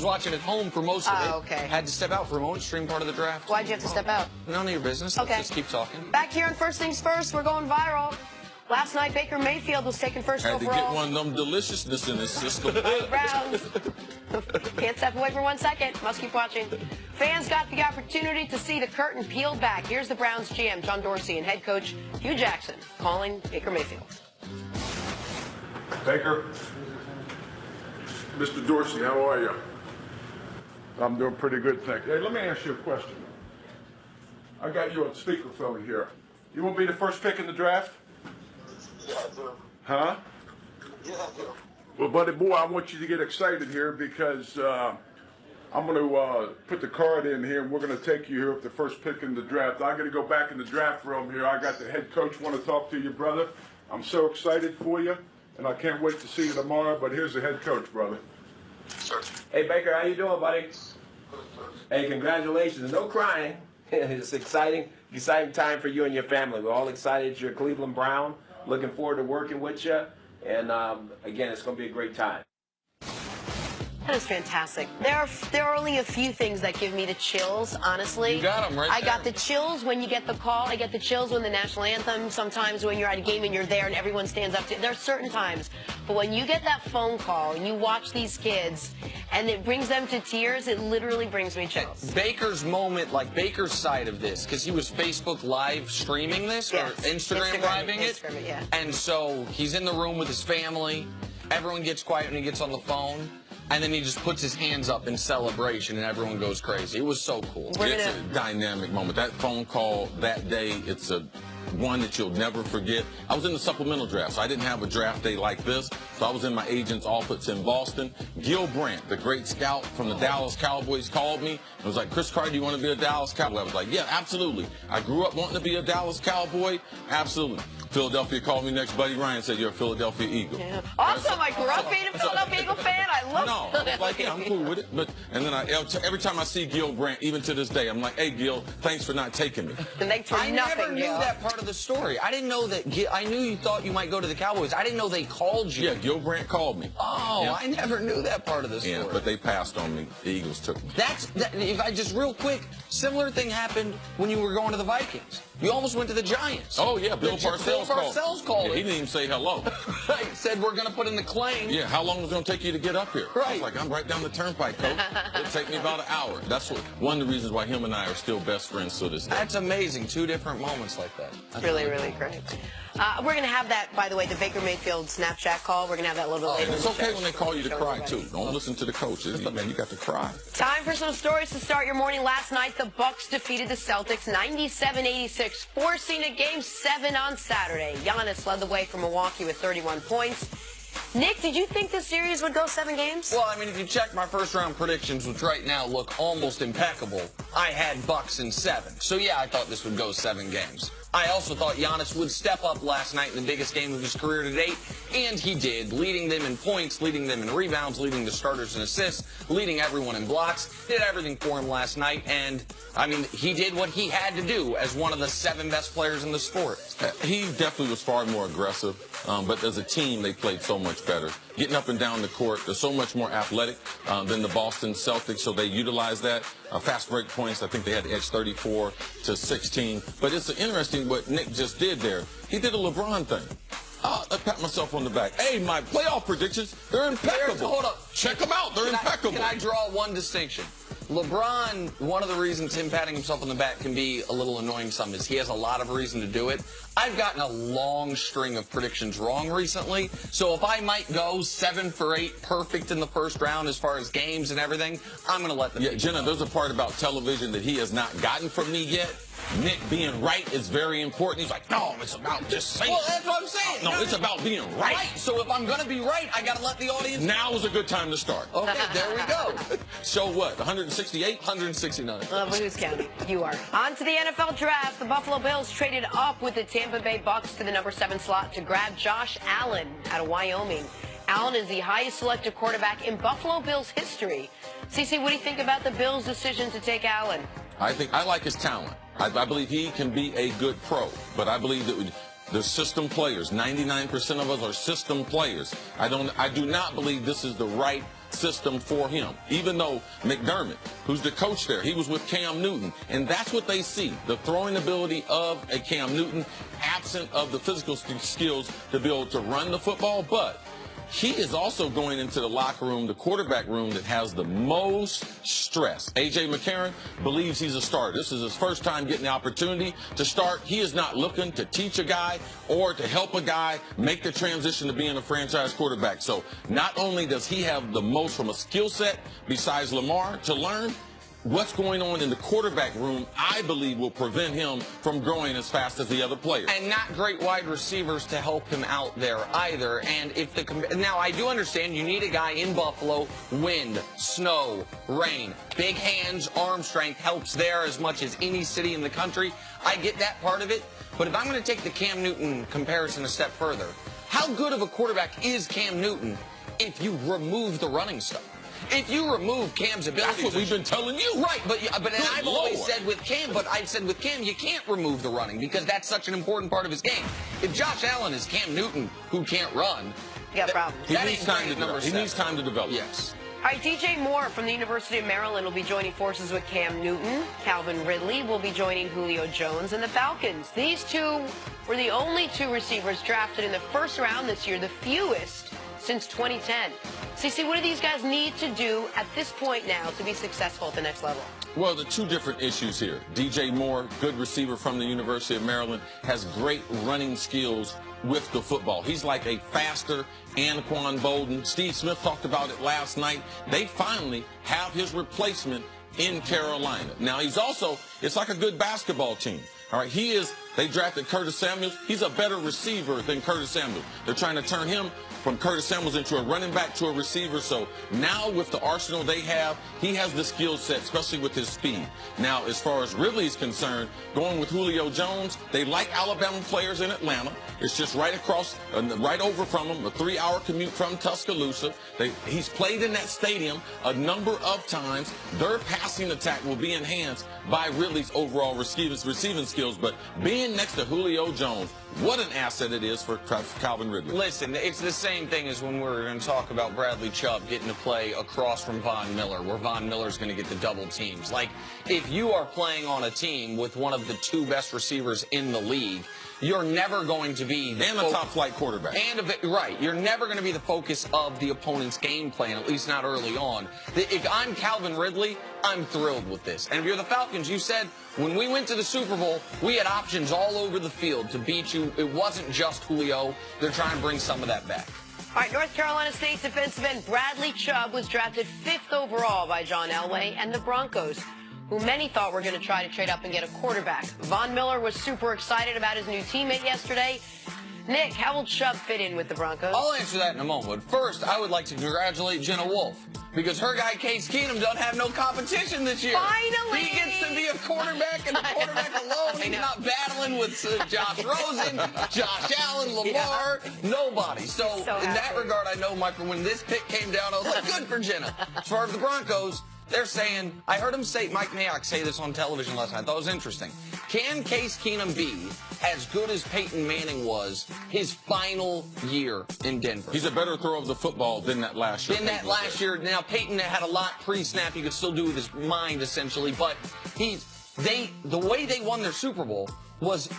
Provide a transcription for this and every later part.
was watching at home for most of it. Oh, okay. Had to step out for a moment, stream part of the draft. Why'd you have to step out? None of your business. Okay. Let's just keep talking. Back here on First Things First, we're going viral. Last night, Baker Mayfield was taken first Had overall. to get one of them deliciousness in his system. Browns. Can't step away for 1 second. Must keep watching. Fans got the opportunity to see the curtain peeled back. Here's the Browns GM, John Dorsey, and head coach Hugh Jackson calling Baker Mayfield. Baker, Mr. Dorsey, how are you? I'm doing pretty good, thank you. Hey, let me ask you a question. I got you on speakerphone here. You want to be the first pick in the draft? Yeah, I do. Huh? Yeah, I do. Well, buddy boy, I want you to get excited here because I'm going to put the card in here, and we're going to take you here with the first pick in the draft. I'm going to go back in the draft room here. I got the head coach want to talk to you, brother. I'm so excited for you, and I can't wait to see you tomorrow. But here's the head coach, brother. Sure. Hey, Baker, how you doing, buddy? Hey, congratulations. No crying. It's exciting time for you and your family. We're all excited. You're a Cleveland Brown. Looking forward to working with you. And, again, it's going to be a great time. That is fantastic. There are only a few things that give me the chills, honestly. You got them right I there. got the chills when you get the call. I get the chills when the national anthem. Sometimes when you're at a game and you're there and everyone stands up. There are certain times. But when you get that phone call and you watch these kids and it brings them to tears, it literally brings me chills. Baker's moment, like Baker's side of this, because he was Facebook live streaming this, Yes. or Instagram living it. Instagram it, yeah. And so he's in the room with his family. Everyone gets quiet when he gets on the phone. And then he just puts his hands up in celebration, and everyone goes crazy. It was so cool. It's a dynamic moment. That phone call that day, it's a one that you'll never forget. I was in the supplemental draft, so I didn't have a draft day like this. So I was in my agent's office in Boston. Gil Brandt, the great scout from the Dallas Cowboys, called me and was like, Chris Carter, do you want to be a Dallas Cowboy? I was like, yeah, absolutely. I grew up wanting to be a Dallas Cowboy. Absolutely. Philadelphia called me next. Buddy Ryan said, you're a Philadelphia Eagle. Yeah. Awesome. I grew up being a Philadelphia Eagle fan. I love it. No, like, yeah, I'm cool with it. But and then every time I see Gil Brandt, even to this day, I'm like, hey, Gil, thanks for not taking me. And thanks for I nothing, never knew Gil. that part of the story. I didn't know that. I knew you thought you might go to the Cowboys. I didn't know they called you. Yeah, Gil Brandt called me. Oh, Yeah. I never knew that part of the story. Yeah, but they passed on me. The Eagles took me. If I just real quick, similar thing happened when you were going to the Vikings. You almost went to the Giants. Oh, yeah, Bill Parcells called Yeah, it. he didn't even say hello. Right, said we're going to put in the claim. Yeah, how long was it going to take you to get up here? I Right. was like, I'm right down the turnpike, coach. It'll take me about an hour. That's one of the reasons why him and I are still best friends to this day. That's amazing. Two different moments like that. That's Really, really great. We're going to have that, by the way, the Baker Mayfield Snapchat call. We're going to have that a little bit later. And it's in the okay show. when they call you to Show cry, everybody. too. Don't listen to the coaches. Man, you got to cry. Time for some stories to start your morning. Last night, the Bucks defeated the Celtics 97-86, forcing a Game 7 on Saturday. Giannis led the way for Milwaukee with 31 points. Nick, did you think this series would go 7 games? Well, I mean, if you check my first-round predictions, which right now look almost impeccable, I had Bucks in 7. So, yeah, I thought this would go 7 games. I also thought Giannis would step up last night in the biggest game of his career to date, and he did, leading them in points, leading them in rebounds, leading the starters in assists, leading everyone in blocks. Did everything for him last night, and, I mean, he did what he had to do as one of the 7 best players in the sport. He definitely was far more aggressive, but as a team, they played so much better. Getting up and down the court, they're so much more athletic than the Boston Celtics, so they utilized that. Fast break points, I think they had the edge 34-16. But it's interesting what Nick just did there. He did a LeBron thing. I pat myself on the back. Hey, my playoff predictions, they're impeccable. Hold up. Check them out. They're impeccable. Can I draw one distinction? LeBron, one of the reasons him patting himself on the back can be a little annoying some is he has a lot of reason to do it. I've gotten a long string of predictions wrong recently, so if I might go 7 for 8 perfect in the first round as far as games and everything, I'm going to let them. Yeah, Jenna, there's a part about television that he has not gotten from me yet. Nick being right is very important. He's like, no, it's about just saying. Well, that's what I'm saying. No, it's about being right. So if I'm going to be right, I got to let the audience. Now is a good time to start. Okay, there we go. So what, 168? 169. Well, but who's counting? You are. On to the NFL draft. The Buffalo Bills traded up with the Tampa Bay Bucks to the number 7 slot to grab Josh Allen out of Wyoming. Allen is the highest selected quarterback in Buffalo Bills history. CeCe, what do you think about the Bills' decision to take Allen? I like his talent. I believe he can be a good pro, but I believe that they're system players. 99% of us are system players. I do not believe this is the right system for him. Even though McDermott, who's the coach there, he was with Cam Newton. And that's what they see, the throwing ability of a Cam Newton, absent of the physical skills to be able to run the football. But he is also going into the locker room, the quarterback room, that has the most stress. A.J. McCarron believes he's a starter. This is his first time getting the opportunity to start. He is not looking to teach a guy or to help a guy make the transition to being a franchise quarterback. So not only does he have the most from a skill set besides Lamar to learn, what's going on in the quarterback room, I believe, will prevent him from growing as fast as the other players. And not great wide receivers to help him out there either. And if now I do understand you need a guy in Buffalo, wind, snow, rain, big hands, arm strength helps there as much as any city in the country. I get that part of it. But if I'm going to take the Cam Newton comparison a step further, how good of a quarterback is Cam Newton if you remove the running stuff? If you remove Cam's ability, that's what we've been telling you. Right, but I've always said with Cam, you can't remove the running because that's such an important part of his game. If Josh Allen is Cam Newton who can't run, You got problems. He needs time to develop. He needs time to develop. Yes. All right, DJ Moore from the University of Maryland will be joining forces with Cam Newton. Calvin Ridley will be joining Julio Jones and the Falcons. These two were the only two receivers drafted in the first round this year, the fewest since 2010. CC, what do these guys need to do at this point now to be successful at the next level? Well, the two different issues here. DJ Moore, good receiver from the University of Maryland, has great running skills with the football. He's like a faster Anquan Bolden. Steve Smith talked about it last night. They finally have his replacement in Carolina. Now, he's also, it's like a good basketball team. All right, they drafted Curtis Samuels. He's a better receiver than Curtis Samuels. They're trying to turn him from Curtis Samuels into a running back to a receiver. So now with the arsenal they have, he has the skill set, especially with his speed. Now, as far as Ridley is concerned, going with Julio Jones, they like Alabama players in Atlanta. It's just right across, right over from him, a 3-hour commute from Tuscaloosa. He's played in that stadium a number of times. Their passing attack will be enhanced by Ridley's overall receiving skills. But being next to Julio Jones, what an asset it is for Calvin Ridley. Listen, it's the same thing as when we're going to talk about Bradley Chubb getting to play across from Von Miller, where Von Miller's going to get the double teams. Like, if you are playing on a team with one of the two best receivers in the league, you're never going to be the top flight quarterback. Right. You're never going to be the focus of the opponent's game plan, at least not early on. If I'm Calvin Ridley, I'm thrilled with this. And if you're the Falcons, you said when we went to the Super Bowl, we had options all over the field to beat you. It wasn't just Julio. They're trying to bring some of that back. All right, North Carolina State defensive end Bradley Chubb was drafted 5th overall by John Elway and the Broncos, who many thought were going to try to trade up and get a quarterback. Von Miller was super excited about his new teammate yesterday. Nick, how will Chubb fit in with the Broncos? I'll answer that in a moment. First, I would like to congratulate Jenna Wolfe, because her guy Case Keenum doesn't have no competition this year. Finally! He gets to be a quarterback and a quarterback alone. He's not battling with Josh Rosen, Josh Allen, Lamar, nobody. So in that regard, I know, Michael, when this pick came down, I was like, good for Jenna. As far as the Broncos, they're saying, I heard him say, Mike Mayock say this on television last night. I thought it was interesting. Can Case Keenum be as good as Peyton Manning was his final year in Denver? He's a better thrower of the football than that last year. Now, Peyton had a lot pre-snap. He could still do with his mind, essentially. But the way they won their Super Bowl was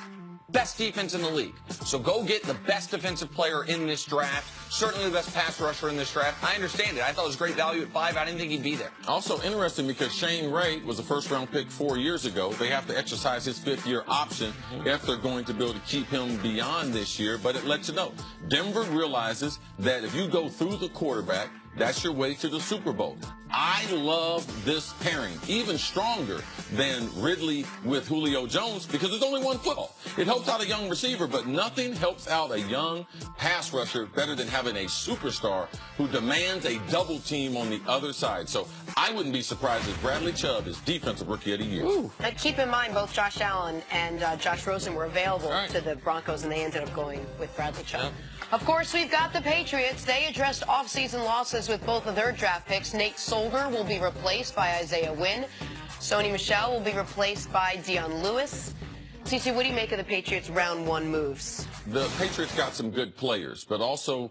best defense in the league. So go get the best defensive player in this draft. Certainly the best pass rusher in this draft. I understand it. I thought it was great value at 5. I didn't think he'd be there. Also interesting because Shane Ray was a first-round pick 4 years ago. They have to exercise his 5th-year option if they're going to be able to keep him beyond this year. But it lets you know, Denver realizes that if you go through the quarterback, that's your way to the Super Bowl. I love this pairing, even stronger than Ridley with Julio Jones, because there's only one football. It helps out a young receiver, but nothing helps out a young pass rusher better than having a superstar who demands a double team on the other side. So I wouldn't be surprised if Bradley Chubb is Defensive Rookie of the Year. And keep in mind, both Josh Allen and Josh Rosen were available to the Broncos, and they ended up going with Bradley Chubb. Of course, we've got the Patriots. They addressed offseason losses with both of their draft picks. Nate Solder will be replaced by Isaiah Wynn. Sony Michel will be replaced by Dion Lewis. CC, what do you make of the Patriots' round 1 moves? The Patriots got some good players, but also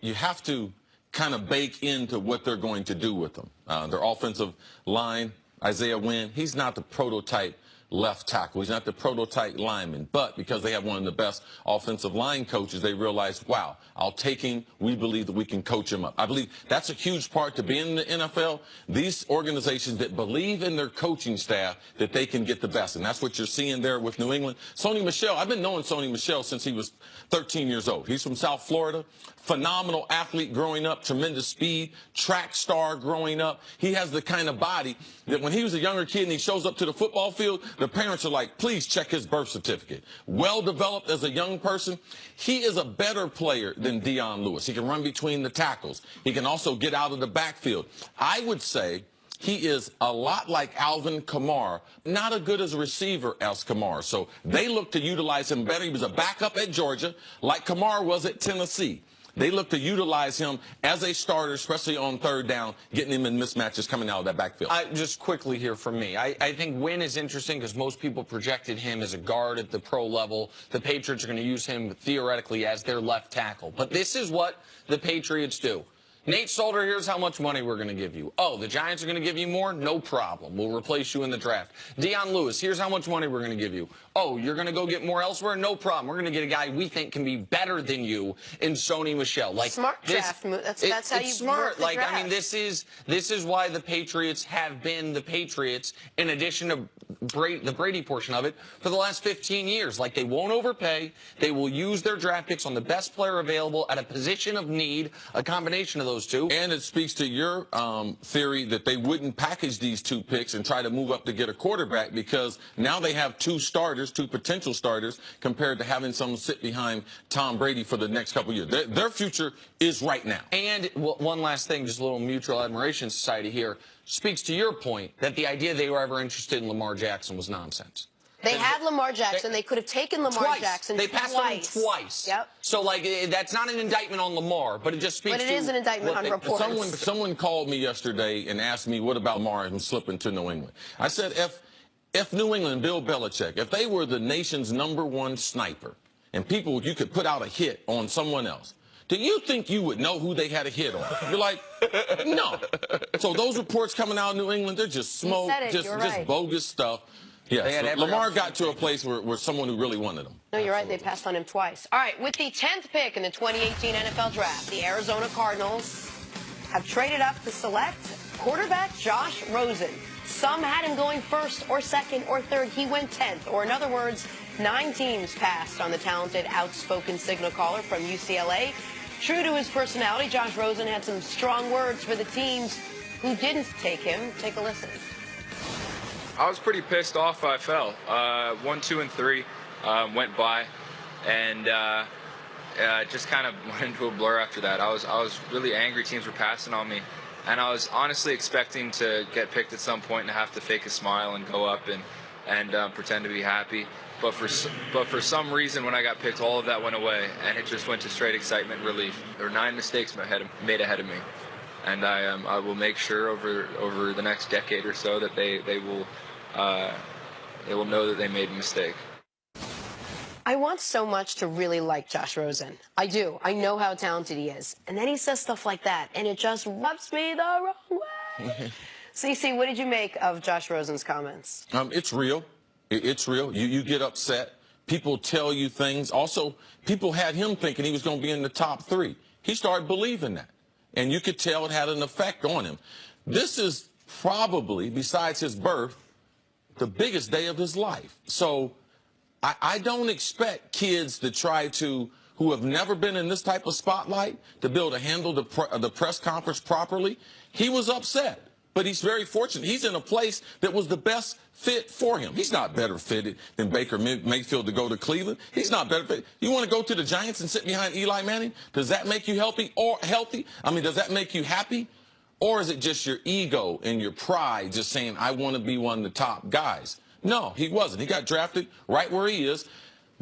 you have to kind of bake into what they're going to do with them. Their offensive line, Isaiah Wynn, he's not the prototype left tackle. He's not the prototype lineman. But because they have one of the best offensive line coaches, they realize, wow, I'll take him. We believe that we can coach him up. I believe that's a huge part to being in the NFL. These organizations that believe in their coaching staff that they can get the best. And that's what you're seeing there with New England. Sony Michel, I've been knowing Sony Michel since he was 13 years old. He's from South Florida. Phenomenal athlete growing up, tremendous speed, track star growing up. He has the kind of body that when he was a younger kid and he shows up to the football field, the parents are like, please check his birth certificate. Well developed as a young person. He is a better player than Dion Lewis. He can run between the tackles. He can also get out of the backfield. I would say he is a lot like Alvin Kamara, not as good as a receiver as Kamara. So they look to utilize him better. He was a backup at Georgia, like Kamara was at Tennessee. They look to utilize him as a starter, especially on third down, getting him in mismatches coming out of that backfield. Just quickly here from me. I think Wynn is interesting because most people projected him as a guard at the pro level. The Patriots are going to use him theoretically as their left tackle. But this is what the Patriots do. Nate Solder, here's how much money we're going to give you. Oh, the Giants are going to give you more? No problem. We'll replace you in the draft. Dion Lewis, here's how much money we're going to give you. Oh, you're going to go get more elsewhere? No problem. We're going to get a guy we think can be better than you in Sony Michel. Like smart draft move. That's how you smart. Like, I mean, this is why the Patriots have been the Patriots, in addition to the Brady portion of it, for the last 15 years. Like, they won't overpay. They will use their draft picks on the best player available at a position of need, a combination of those two. And it speaks to your theory that they wouldn't package these two picks and try to move up to get a quarterback, because now they have two potential starters, compared to having someone sit behind Tom Brady for the next couple of years. Their future is right now. And one last thing, just a little mutual admiration society here, speaks to your point that the idea they were ever interested in Lamar Jackson was nonsense. They had Lamar Jackson. They could have taken Lamar Jackson They passed on him twice. Yep. So, like, that's not an indictment on Lamar, but it just speaks to... But it is an indictment on reports. Someone called me yesterday and asked me, what about Lamar and slipping to New England? I said, if New England, Bill Belichick, if they were the nation's #1 sniper, and you could put out a hit on someone else, do you think you would know who they had a hit on? You're like, no. So those reports coming out of New England, they're just smoke, just bogus stuff. Yeah, so Lamar got to a place where someone who really wanted him. No, you're right. They passed on him twice. All right, with the 10th pick in the 2018 NFL Draft, the Arizona Cardinals have traded up to select quarterback Josh Rosen. Some had him going first or second or third. He went 10th. Or in other words, 9 teams passed on the talented, outspoken signal caller from UCLA. True to his personality, Josh Rosen had some strong words for the teams who didn't take him. Take a listen. I was pretty pissed off. I fell. 1, 2, and 3 went by, and just kind of went into a blur after that. I was really angry. Teams were passing on me, and I was honestly expecting to get picked at some point and have to fake a smile and go up and pretend to be happy. But for some reason, when I got picked, all of that went away, and it just went to straight excitement and relief. There were 9 mistakes made ahead of me, and I will make sure over the next decade or so that they will know that they made a mistake. I want so much to really like Josh Rosen. I do. I know how talented he is. And then he says stuff like that, and it just rubs me the wrong way. CC, what did you make of Josh Rosen's comments? It's real. It's real. You get upset. People tell you things. Also, people had him thinking he was going to be in the top 3. He started believing that. And you could tell it had an effect on him. This is probably, besides his birth, the biggest day of his life. So I don't expect kids to try to, who have never been in this type of spotlight, to be able to handle the press conference properly. He was upset, but he's very fortunate. He's in a place that was the best fit for him. He's not better fitted than Baker Mayfield to go to Cleveland. He's not better fitted. You want to go to the Giants and sit behind Eli Manning? Does that make you healthy? I mean, does that make you happy? Or is it just your ego and your pride just saying, I want to be one of the top guys? No, he wasn't. He got drafted right where he is.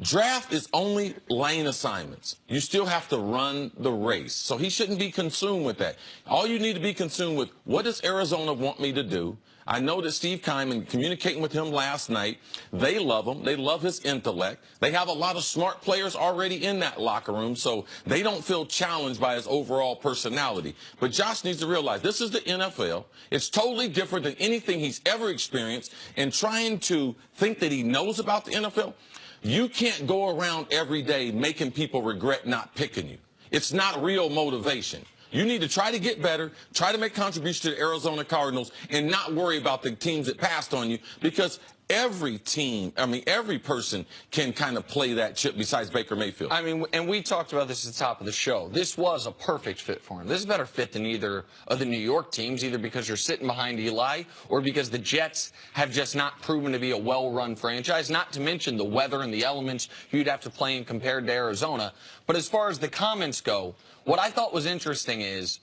Draft is only lane assignments. You still have to run the race. So he shouldn't be consumed with that. All you need to be consumed with, what does Arizona want me to do? I know that Steve Keim, communicating with him last night, they love him. They love his intellect. They have a lot of smart players already in that locker room, so they don't feel challenged by his overall personality. But Josh needs to realize this is the NFL. It's totally different than anything he's ever experienced. And trying to think that he knows about the NFL, you can't go around every day making people regret not picking you. It's not real motivation. You need to try to get better, try to make contributions to the Arizona Cardinals, and not worry about the teams that passed on you, because every team, every person can kind of play that chip besides Baker Mayfield. I mean, and we talked about this at the top of the show. This was a perfect fit for him. This is a better fit than either of the New York teams, either because you're sitting behind Eli or because the Jets have just not proven to be a well-run franchise, not to mention the weather and the elements you'd have to play in compared to Arizona. But as far as the comments go, what I thought was interesting is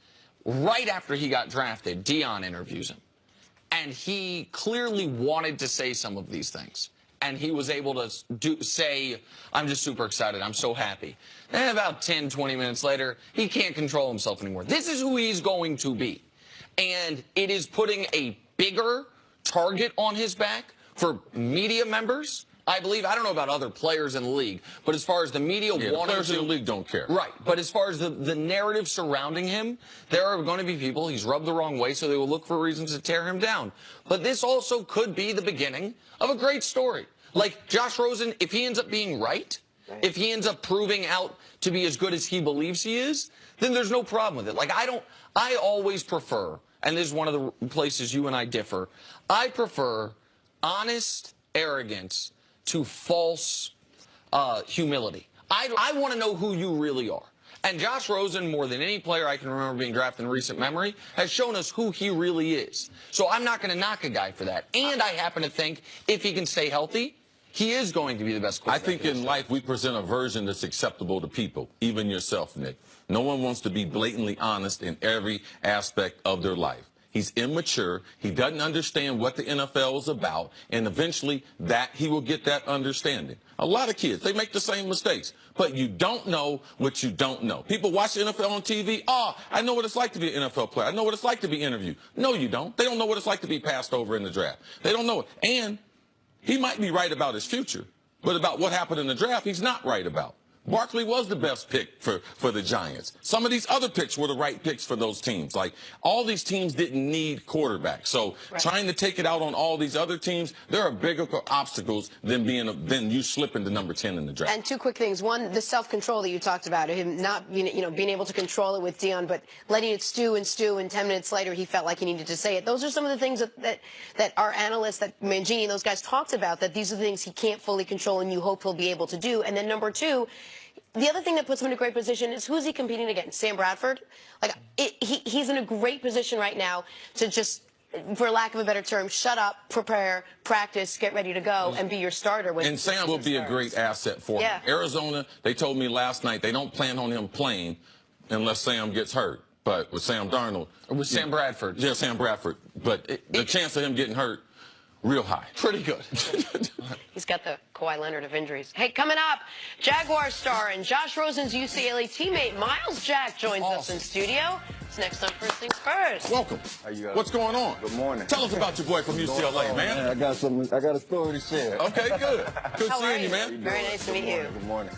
right after he got drafted, Deion interviews him. And he clearly wanted to say some of these things. And he was able to say, I'm just super excited. I'm so happy. And about 10, 20 minutes later, he can't control himself anymore. This is who he's going to be. And it is putting a bigger target on his back for media members, I believe. I don't know about other players in the league, but as far as the media wanting to... players in the league don't care. Right, but as far as the narrative surrounding him, there are going to be people he's rubbed the wrong way, so they will look for reasons to tear him down. But this also could be the beginning of a great story. Like Josh Rosen, if he ends up being right, if he ends up proving out to be as good as he believes he is, then there's no problem with it. Like, I always prefer, and this is one of the places you and I differ, I prefer honest arrogance to false humility. I want to know who you really are. And Josh Rosen, more than any player I can remember being drafted in recent memory, has shown us who he really is. So I'm not going to knock a guy for that. And I happen to think if he can stay healthy, he is going to be the best quarterback. I think in life we present a version that's acceptable to people, even yourself, Nick. No one wants to be blatantly honest in every aspect of their life. He's immature. He doesn't understand what the NFL is about, and eventually that he will get that understanding. A lot of kids, they make the same mistakes, but you don't know what you don't know. People watch the NFL on TV. Oh, I know what it's like to be an NFL player. I know what it's like to be interviewed. No, you don't. They don't know what it's like to be passed over in the draft. They don't know it. And he might be right about his future, but about what happened in the draft, he's not right about. Barkley was the best pick for the Giants. Some of these other picks were the right picks for those teams. Like, all these teams didn't need quarterbacks. So trying to take it out on all these other teams, there are bigger obstacles than you slipping to number 10 in the draft. And two quick things. One, the self-control that you talked about, him not being able to control it with Deion, but letting it stew, and 10 minutes later he felt like he needed to say it. Those are some of the things that our analysts, that Mangini and those guys talked about, that these are the things he can't fully control and you hope he'll be able to do. And then number two, the other thing that puts him in a great position is, who's he competing against? Sam Bradford? Like, he's in a great position right now to just, for lack of a better term, shut up, prepare, practice, get ready to go, and be your starter. And Sam will be a great asset for him. Arizona, they told me last night they don't plan on him playing unless Sam gets hurt. But with Sam Darnold... With Sam Bradford. Yeah, Sam Bradford. But the chance of him getting hurt, real high. Pretty good. He's got the Kawhi Leonard of injuries. Hey, coming up, Jaguar star and Josh Rosen's UCLA teammate Miles Jack joins us in studio. It's next on First Things First. Welcome. What's going on? Good morning. Tell us about your boy from UCLA, man. I got a story to share. Okay, good. Good How seeing are you, man. Very nice to meet you. Good morning.